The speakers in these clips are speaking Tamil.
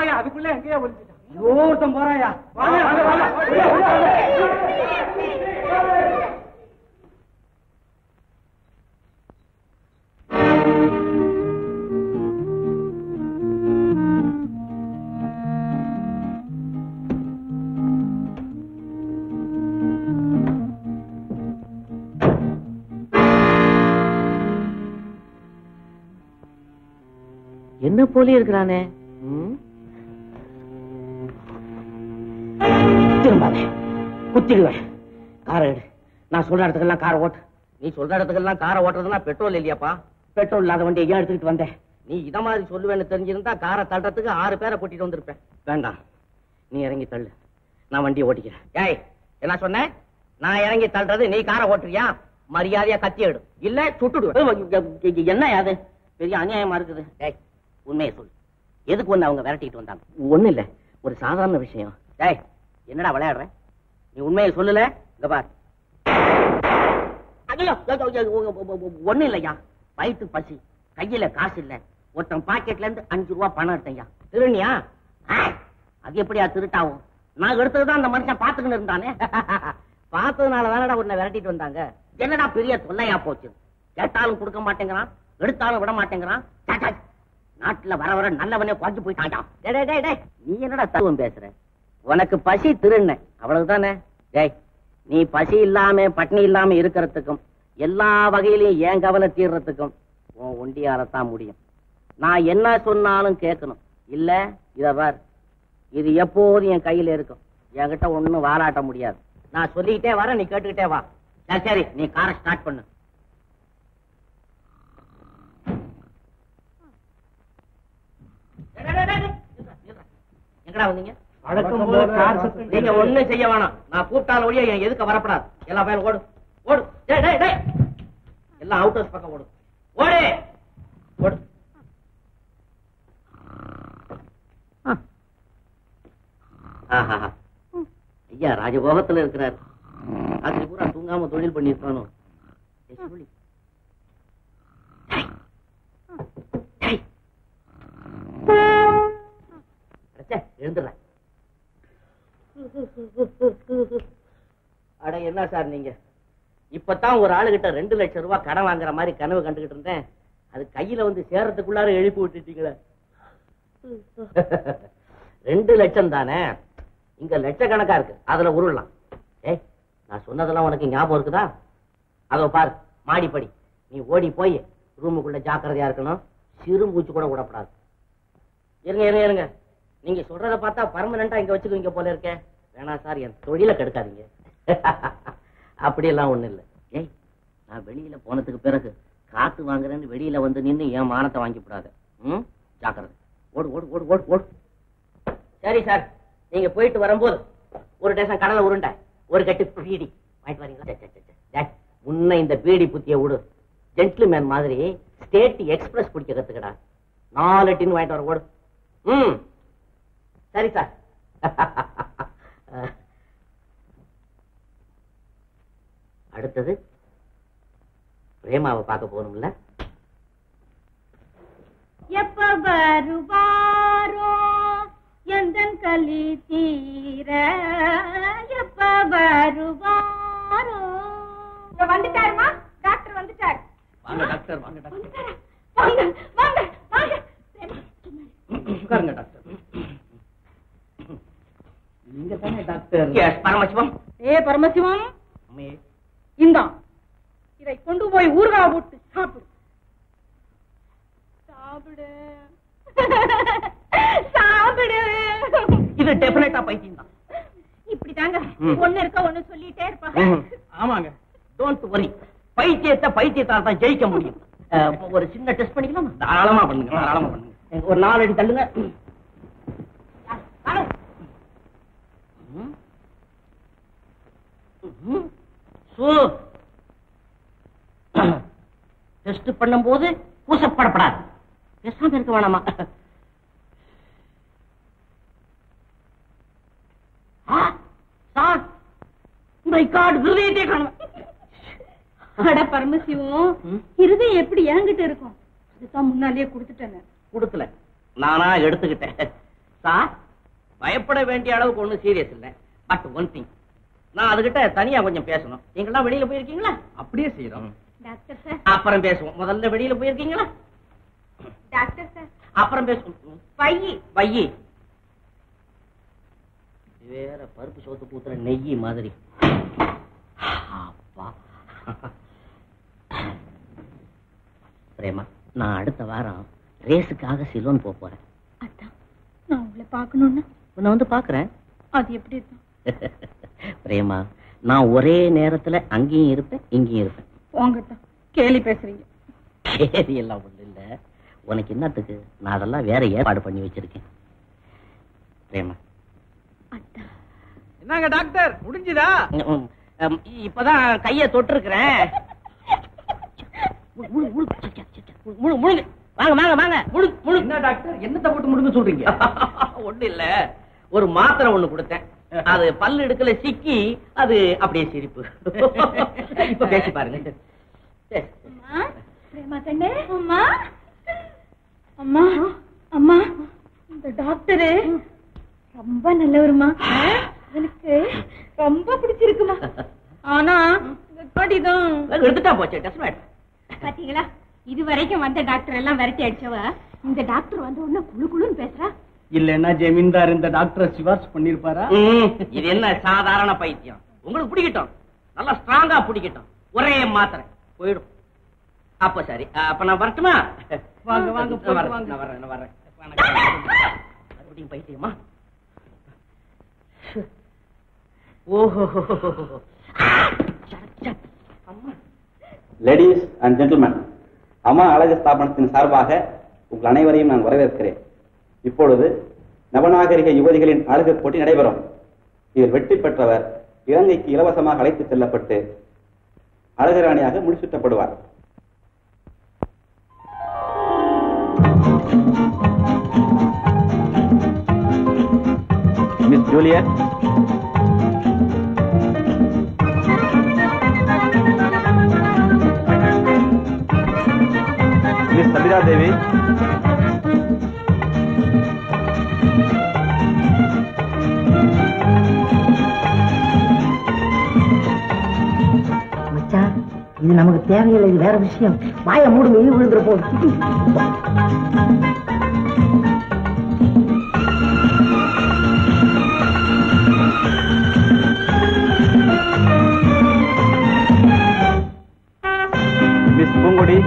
வாயா, அதுக்குள்ள எங்கேயா ஒளிஞ்சிட்டான். ஒருத்தன் போறாயா. என்ன போலி இருக்கிறானே. திரும்பாதே, குத்திடுவேன். காரை எடு. நான் சொல்ற இடத்துக்கெல்லாம் காரை ஓட்டு. நீ சொல்ற இடத்துக்கெல்லாம் காரை ஓட்டுறதுன்னா பெட்ரோல் இல்லையாப்பா? பெட்ரோல் இல்லாத வண்டியை ஏன் எடுத்துக்கிட்டு வந்தேன்? நீ இத மாதிரி சொல்லுவேன்னு தெரிஞ்சிருந்தா காரை தள்ளுறதுக்கு 6 பேரை கூட்டிட்டு வந்திருப்பேன். வேண்டாம், நீ இறங்கி தள்ளு, நான் வண்டியை ஓட்டிக்கிறேன். ஏய், என்ன சொன்னேன்? நான் இறங்கி தள்ளுறது, நீ காரை ஓட்டுறியா? மரியாதையா கத்தி எடு, இல்ல சுட்டுடுவேன். என்ன அது பெரிய அநியாயமா இருக்குது? ஏய், உண்மையை சொல்லு, எதுக்கு வந்து அவங்க விரட்டிட்டு வந்தாங்க? ஒண்ணு இல்ல, ஒரு சாதாரண விஷயம். ஏய், என்னடா விளையாடுற? நீ உண்மையை சொல்லல. இங்க பார். ஒண்ணு இல்லையா, வயிற்று பசி, கையில காசு இல்ல, ஒருத்தன் பாக்கெட்ல இருந்து 5 ரூபாய் பணம் எடுத்தையா. திருநியா? அது எப்படியா திருட்டாவும்? நான் எடுத்ததுதான் அந்த மனுஷன் பாத்துக்கிட்டு இருந்தானே. பார்த்ததுனால தானடா உன்னை விரட்டிட்டு வந்தாங்க. என்னடா பெரிய தொல்லையா போச்சு. கேட்டாலும் கொடுக்க மாட்டேங்கிறான், எடுத்தாலும் விட மாட்டேங்கிறான். நாட்டுல வர வர நல்லவனே குறைஞ்சு போயிட்டான். நீ என்னடா தத்துவம் பேசுற? உனக்கு பசி திருண்ண, அவ்வளவுதானே. டேய், நீ பசி இல்லாம பட்னி இல்லாம இருக்கிறதுக்கும் எல்லா வகையிலையும் ஏன் கவலை தீர்றதுக்கும் உன் ஒண்டியாலத்தான் முடியும். நான் என்ன சொன்னாலும் கேட்கணும். இல்ல இத பார், இது எப்போதும் என் கையில இருக்கும். என்கிட்ட ஒண்ணும் வாலாட்ட முடியாது. நான் சொல்லிக்கிட்டே வர, நீ கேட்டுக்கிட்டே வா. சரி, நீ காரை ஸ்டார்ட் பண்ணு. எங்கடா வந்தீங்க? நீங்க ஒண்ணும் செய்ய வேணாம். நான் கூப்பிட்டால ஒழிய என் எதுக்க வரப்படாது. எல்லா பையன் ஓடு ஓடு. எல்லாம் அவுட் ஹவுஸ் பக்கம் ஓடு. ஓடு ஓடு. ஐயா ராஜபோகத்துல இருக்கிறார். ராத்திரி பூரா தூங்காம தொழில் பண்ணிருப்பானோ. எழுந்துடுற. அட என்ன சார் நீங்க? இப்பதான் ஒரு ஆளுகிட்ட 2 லட்சம் ரூபாய் கடன் வாங்குற மாதிரி கனவு கண்டுகிட்டு இருந்தேன். அது கையில வந்து சேர்றதுக்குள்ளார எழுப்பி விட்டுட்டீங்களே. 2 லட்சம் தானே, இங்க லட்சக்கணக்கா இருக்கு. அதுல உருளலாம். ஏய், நான் சொன்னதெல்லாம் உனக்கு ஞாபகம் இருக்குதா? அதோ பாரு, மாடிப்படி. நீ ஓடி போய் ரூமுக்குள்ள ஜாக்கிரதையா இருக்கணும். சிறு மூச்சு கூட விடப்படாது. இருங்க. நீங்க சொல்றத பார்த்தா பர்மனண்டா இங்க வச்சுக்குவீங்க போல இருக்க. வேணா சார், என் தொழிலை கெடுக்காதீங்க. அப்படியெல்லாம் ஒண்ணு இல்ல. ஏய், நான் வெளியில போனதுக்கு பிறகு காத்து வாங்குறேன்னு வெளியில வந்து நின்று என் மானத்தை வாங்கிவிடாத. ஜாக்கிரதை. ஓடு ஓடு ஓடு ஓடு ஓடு. சரி சார், நீங்க போயிட்டு வரும்போது ஒரு டேசன் கடலை உருண்டை, ஒரு கட்டு பீடி வாங்கிட்டு வரீங்களா? முன்ன இந்த பீடி புத்திய விடு. ஜென்டில்மேன் மாதிரி ஸ்டேட் எக்ஸ்பிரஸ் குடிக்க கத்துக்கடா. 4 டின் வாங்கிட்டு வர. ஓடு. சரி சார். அடுத்தது பிரேமாவை பார்க்க போகணும்ல. எப்ப வருவாரோ எந்தன் கலி தீர, எப்ப வருவாரோ. வந்துட்டாருமா, டாக்டர் வந்துட்டார். வாங்க டாக்டர், வாங்க டாக்டர். வாங்க வாங்க வாங்க. உட்காருங்க டாக்டர். நீங்க தானே டாக்டர்? பரமசிவம். பரமசிவம், இந்தா இதை கொண்டு போய் ஊறுகாய் போட்டு சாப்பிடு. சாப்பிடு சாப்பிடு. இது டெஃபினட்டா பைத்தியம் தான். இப்படிதாங்க ஒண்ணு இருக்க ஒண்ணு சொல்லிட்டே இருப்பாங்க. ஆமாங்க. டோன்ட் வரி, பைத்தியத்தால் தான் ஜெயிக்க முடியும். ஒரு சின்ன டெஸ்ட் பண்ணிக்கலாம். தாராளமா பண்ணுங்க, தாராளமா பண்ணுங்க. ஒரு 4 அடி தள்ளுங்க. டெஸ்ட் பண்ணும்போது கூசப்படப்படாது. பேசாம இருக்க வேணாமா? பரமசிவம், இருதயம் எப்படி என்கிட்ட இருக்கும்? அதுதான் முன்னாலேயே கொடுத்துட்டேன். கொடுக்கல, நானா எடுத்துக்கிட்டேன். சார், பயப்பட வேண்டிய அளவுக்கு ஒண்ணும் சீரியஸ் இல்ல. பட் ஒன் திங், நான் அதுகிட்ட தனியா கொஞ்சம் பேசணும். நீங்களாம் வெளியில போயிருக்கீங்களா? அப்படியே செய்யறோம். டாக்டர் சார், அப்புறம் பேசுவோம். முதல்ல வெளியில போயிருக்கீங்களா? டாக்டர் சார், அப்புறம் பேசுவோம். வையி வேற பருப்பு சோத்து பூத்துற நெய்யி மாதிரி. அப்பா பிரேமா, நான் அடுத்த வாரம் ரேஸுக்காக சிலோன் போறேன். அதான் நான் உங்களை பார்க்கணும்னு. உன்னை வந்து பாக்குறேன். அது எப்படி இருக்கும்? பிரேமா, நான் ஒரே நேரத்துல அங்கேயும் இருப்பேன் இங்கேயும் இருப்பேன். போங்கத்தான், கேலி பேசுறீங்க. கேலி எல்லாம் ஒண்ணு இல்ல. உனக்கு என்னத்துக்கு? நான் அதெல்லாம் வேற ஏற்பாடு பண்ணி வச்சிருக்கேன். பிரேமா, என்னங்க டாக்டர், முடிஞ்சுதா? இப்பதான் கைய தொட்டிருக்கிறேன். வாங்க வாங்க வாங்க. என்ன டாக்டர், என்னத்தை போட்டு முடுங்க சொல்றீங்க? ஒண்ணு இல்ல, ஒரு மாத்திரை ஒண்ணு கொடுத்தேன். அது பல்லு எடுக்கல சிக்கி அது அப்படியே சிரிப்பு. இப்ப பேசி பாருங்க. பிரேமா கண்ணே, அம்மா அம்மா அம்மா, இந்த டாக்டரு ரொம்ப நல்லவருமா. எனக்கு ரொம்ப பிடிச்சிருக்குமா. ஆனா கடிதம் எடுத்துட்டா போச்சு. டெஸ்ட் பாத்தீங்களா, இது வரைக்கும் வந்த டாக்டர் எல்லாம் விரட்டி அடிச்சவ இந்த டாக்டர் வந்து ஒண்ணு குழு குழுன்னு பேசுறா. இல்லன்னா ஜமீன்தார் இந்த டாக்டரை சிபாரிசு பண்ணிருப்பாரா? இது என்ன சாதாரண பைத்தியம்? உங்களுக்கு பிடிக்கட்டும், நல்லா ஸ்ட்ராங்கா பிடிக்கட்டும். ஒரே மாத்திரை போயிடும். அப்ப சரி, அப்ப நான் வரட்டுமா? வாங்க வாங்க, நான் வரேன். மறுபடியும் பைத்தியமா? ஓஹோ. லேடிஸ் அண்ட் ஜென்டில்மேன், அம்மா அழகு ஸ்தாபனத்தின் சார்பாக உங்கள் அனைவரையும் நான் வரவேற்கிறேன். இப்பொழுது நவநாகரிக யுவதிகளின் அழகு போட்டி நடைபெறும். இதில் வெற்றி பெற்றவர் இலங்கைக்கு இலவசமாக அழைத்துச் செல்லப்பட்டு அழகுராணியாக முடிசூட்டப்படுவார். மிஸ் ஜூலியட், மிஸ் சபிதா தேவி, இது நமக்கு தேவையில்லை, இது வேற விஷயம். வாய மூடுங்க, இது விழுந்துற போகுது. மிஸ் பூங்குடி,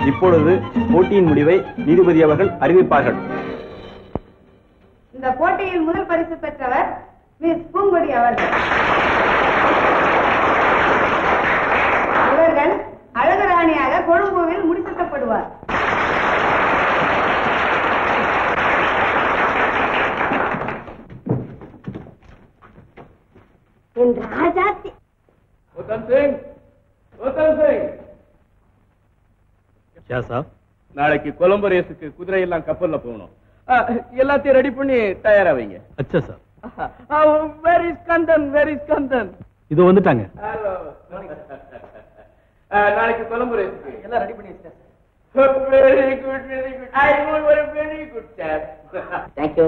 இப்பொழுது போட்டியின் முடிவை நீதிபதி அவர்கள் அறிவிப்பார்கள். இந்த போட்டியில் முதல் பரிசு பெற்றவர் மிஸ் பூங்குடி அவர்கள். இவர்கள் அழகுராணியாக கொழும்புவில் முடிசூட்டப்படுவார். ராஜாத்தி நாளைக்கு கொலம்போ ரேஸுக்கு குதிரை எல்லாம் கப்பல்ல போகணும். எல்லாத்தையும் ரெடி பண்ணி தயாரா வைங்க. அச்சா sir. Where is Kandan? Where is Kandan? இது வந்துட்டாங்க. Hello. நாளைக்கு கொலம்போ ரேஸுக்கு எல்லாம் ரெடி பண்ணி வச்சிட்டேன். Very good, very good. I know you are a very good chap. Thank you.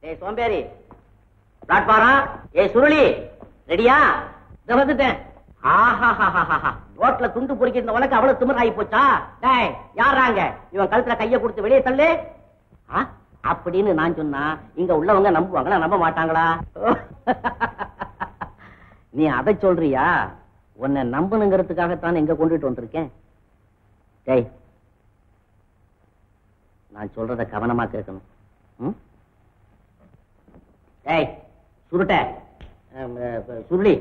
ஏய் சோம்பேறி, பிளாட்பாரா. ஏய் சுருளி, ரெடியா? இத வந்துட்டேன். ஆஹா, ரோட்ல துண்டு பொறுக்கிட்டு உனக்கு அவ்வளவு திமிராகி போச்சா? டேய், யாராங்க இவன் கழுத்துல கைய கொடுத்து வெளியே தள்ளு அப்படின்னு நான் சொன்னா இங்க உள்ளவங்க நம்புவாங்களா நம்ப மாட்டாங்களா? நீ அதை சொல்றியா? உன்னை நம்பணுங்கிறதுக்காகத்தான் எங்க கொண்டுட்டு வந்திருக்கேன். டேய், நான் சொல்றத கவனமா கேட்கணும். டேய் சுருட்ட சுருளி,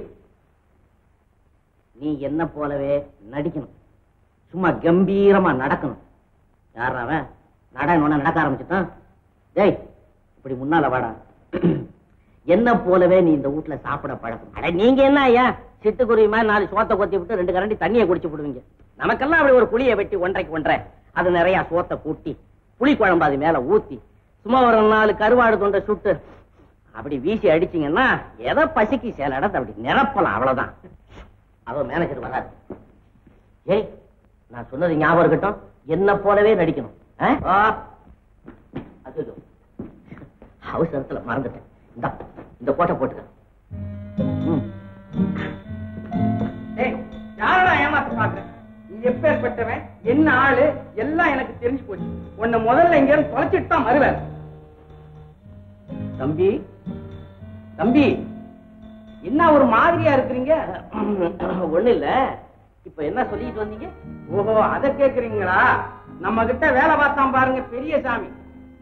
நீ என்ன போலவே நடிக்கணும். சும்மா கம்பீரமா நடக்கணும். யாராவன் நடக்க ஆரம்பிச்சுட்டான். டேய், இப்படி முன்னால வாடா. என்ன போலவே நீ இந்த வீட்டுல சாப்பிட பழக்கம். அட நீங்க என்ன ஐயா சிட்டுக்குருவி மாதிரி 4 சோத்தை கொத்தி விட்டு 2 கரண்டி தண்ணியை குடிச்சு விடுவீங்க. நமக்கெல்லாம் அப்படி ஒரு புளியை வெட்டி 1.5 அது நிறைய சோத்தை கூட்டி புளி குழம்பு அது மேல ஊத்தி சும்மா ஒரு 4 கருவாடு தொண்டை சுட்டு அப்படி வீசி அடிச்சீங்கன்னா எதை பசிக்கு சில இடத்தை அப்படி நிரப்பலாம். அவ்வளவுதான். அவ மேனேஜர் வராது. ஏய், நான் சொன்னது ஞாபகம் இருக்கட்டும். என்ன போலவே நடிக்கணும். அவசரத்துல மறந்துட்டேன். இந்த கோட்டை போட்டுக்க. யாரா ஏமாத்த பாக்குற? நீ எப்பேற்பட்டவன், என்ன ஆளு எல்லாம் எனக்கு தெரிஞ்சு போச்சு. உன்னை முதல்ல இங்க இருந்து தொலைச்சிட்டு தான் வருவேன். தம்பி தம்பி, என்ன ஒரு மாதிரியா இருக்கிறீங்க? ஒண்ணு இல்ல. இப்ப என்ன சொல்லிட்டு வந்தீங்க? ஓஹோ, அதை கேக்குறீங்களா? நம்ம கிட்ட வேலை பார்த்தான் பாருங்க பெரியசாமி.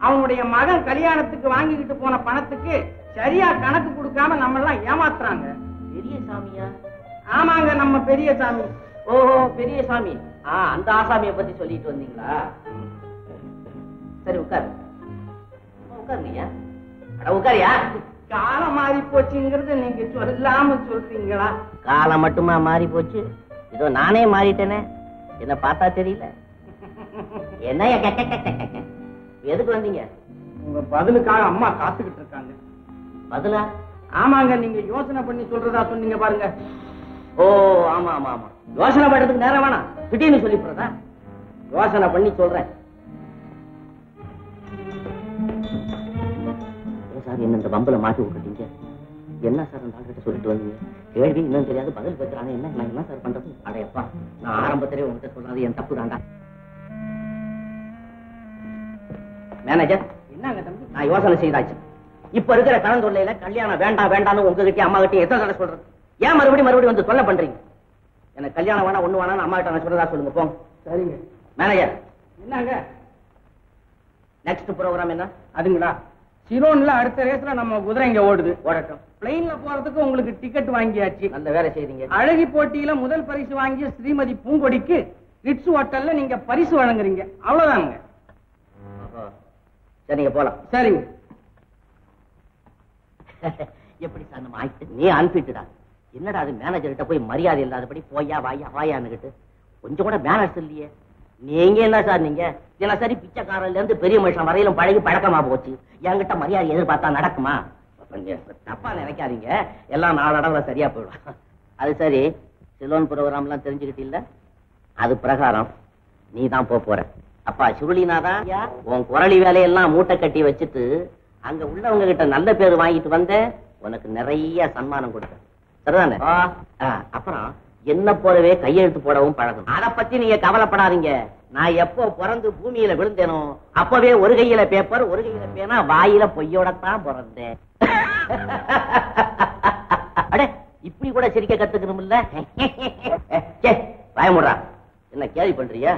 அவனுடைய மகன் கல்யாணத்துக்கு வாங்கிக்கிட்டு போன பணத்துக்கு சரியா கணக்கு கொடுக்காம நம்ம எல்லாம் ஏமாத்துறாங்க. பெரியசாமியா? ஆமாங்க, நம்ம பெரியசாமி. ஓஹோ, பெரியசாமி. அந்த ஆசாமியை பத்தி சொல்லிட்டு வந்தீங்களா? சரி, உட்காரு. உட்காருங்கய்யா. அட உட்காரியா. காலம் மாறி போச்சுங்கிறது நீங்க சொல்லாம சொல்றீங்களா? காலம் மட்டுமா மாறி போச்சு? இதோ நானே மாறிட்டேனே. என்ன பார்த்தா தெரியல? என்ன எதுக்கு வந்தீங்க? உங்க பதிலுக்காக அம்மா காத்துக்கிட்டு இருக்காங்க. பதிலா? ஆமாங்க, நீங்க யோசனை பண்ணி சொல்றதா சொன்னீங்க பாருங்க. ஓ, ஆமா ஆமா ஆமா. யோசனை பண்றதுக்கு நேரம் வேணாம், திடீர்னு சொல்லி போறதா? யோசனை பண்ணி சொல்றேன். சார், என்ன இந்த பம்பல மாட்டி விட்டுட்டீங்க? என்ன சார் அந்த ஆள்கிட்ட சொல்லிட்டு வந்தீங்க? கேள்வி இன்னும் தெரியாது, பதில் பேசுறானே. என்ன நான் என்ன சார் பண்றது? அடையப்பா, நான் ஆரம்பத்திலே உங்ககிட்ட சொல்றது என் தப்பு தாண்டா. மேனேஜர், என்னங்க தம்பி? நான் யோசனை செய்தாச்சு. இப்ப இருக்கிற கடன் தொல்லையில கல்யாணம் வேண்டாம் வேண்டாம்னு உங்ககிட்ட அம்மா கிட்ட எத்தனை தடவை சொல்றது? ஏன் மறுபடியும் வந்து தொல்லை பண்றீங்க? எனக்கு கல்யாணம் வேணா ஒண்ணு வேணாம் அம்மா கிட்ட நான் சொல்றதா சொல்லுங்க. போங்க. சரிங்க. மேனேஜர், என்னங்க நெக்ஸ்ட் ப்ரோக்ராம் என்ன? அதுங்களா, சிரோன்ல அடுத்த ரேஸ்ல நம்ம குதிரை இங்க ஓடுது. ஓடட்டும். பிளைன்ல போறதுக்கு உங்களுக்கு டிக்கெட் வாங்கியாச்சு. நல்ல வேலை செய்றீங்க. அழகி போட்டியில முதல் பரிசு வாங்கிய ஸ்ரீமதி பூங்கொடிக்கு ரிட்ஸ் ஹோட்டல்ல நீங்க பரிசு வழங்குறீங்க. அவ்வளவுதாங்க. சரிங்க, போலாம். சரிங்க. எப்படி சார் நம்ம ஆயிட்டு? நீ அனுப்பிட்டுடா. என்னடா அது, மேனேஜர் கிட்ட போய் மரியாதை இல்லாதபடி போயா வாயா வாயான்னுகிட்டு கொஞ்சம் கூட மேனேஜ் இல்லையே. நீங்க என்ன சார், நீங்க தினசரி பிச்சைக்காரன்ல இருந்து பெரிய மனுஷன் வரையிலும் பழகி பழக்கமா போச்சு. என்கிட்ட மரியாதை எதிர்பார்த்தா நடக்குமா? தப்பா நினைக்காதீங்க, எல்லாம் நாளடவுல சரியா போயிடும். அது சரி, சிலோன் ப்ரோக்ராம் எல்லாம் தெரிஞ்சுக்கிட்டு, அது பிரகாரம் நீ தான் போற. அப்பா சுருளினாதான் உன் குரலி வேலையெல்லாம் மூட்டை கட்டி வச்சுட்டு அங்க உள்ளவங்க கிட்ட நல்ல பேர் வாங்கிட்டு வந்த உனக்கு நிறைய சன்மானம் கொடுத்த. சரிதானே? அப்புறம் என்ன போலவே கையெழுத்து போடவும் பழகும். அதை பத்தி நீங்க கவலைப்படாதீங்க. நான் எப்போ பிறந்து பூமியில விழுந்தேனோ அப்பவே ஒரு கையில பேப்பர் ஒரு கையில பேனா வாயில பொய்யோடத்தான் பிறந்தேன். அடே, இப்படி கூட சிரிக்க கத்துக்கணும் இல்ல? பயமுடா. என்ன கேள்வி பண்றியா?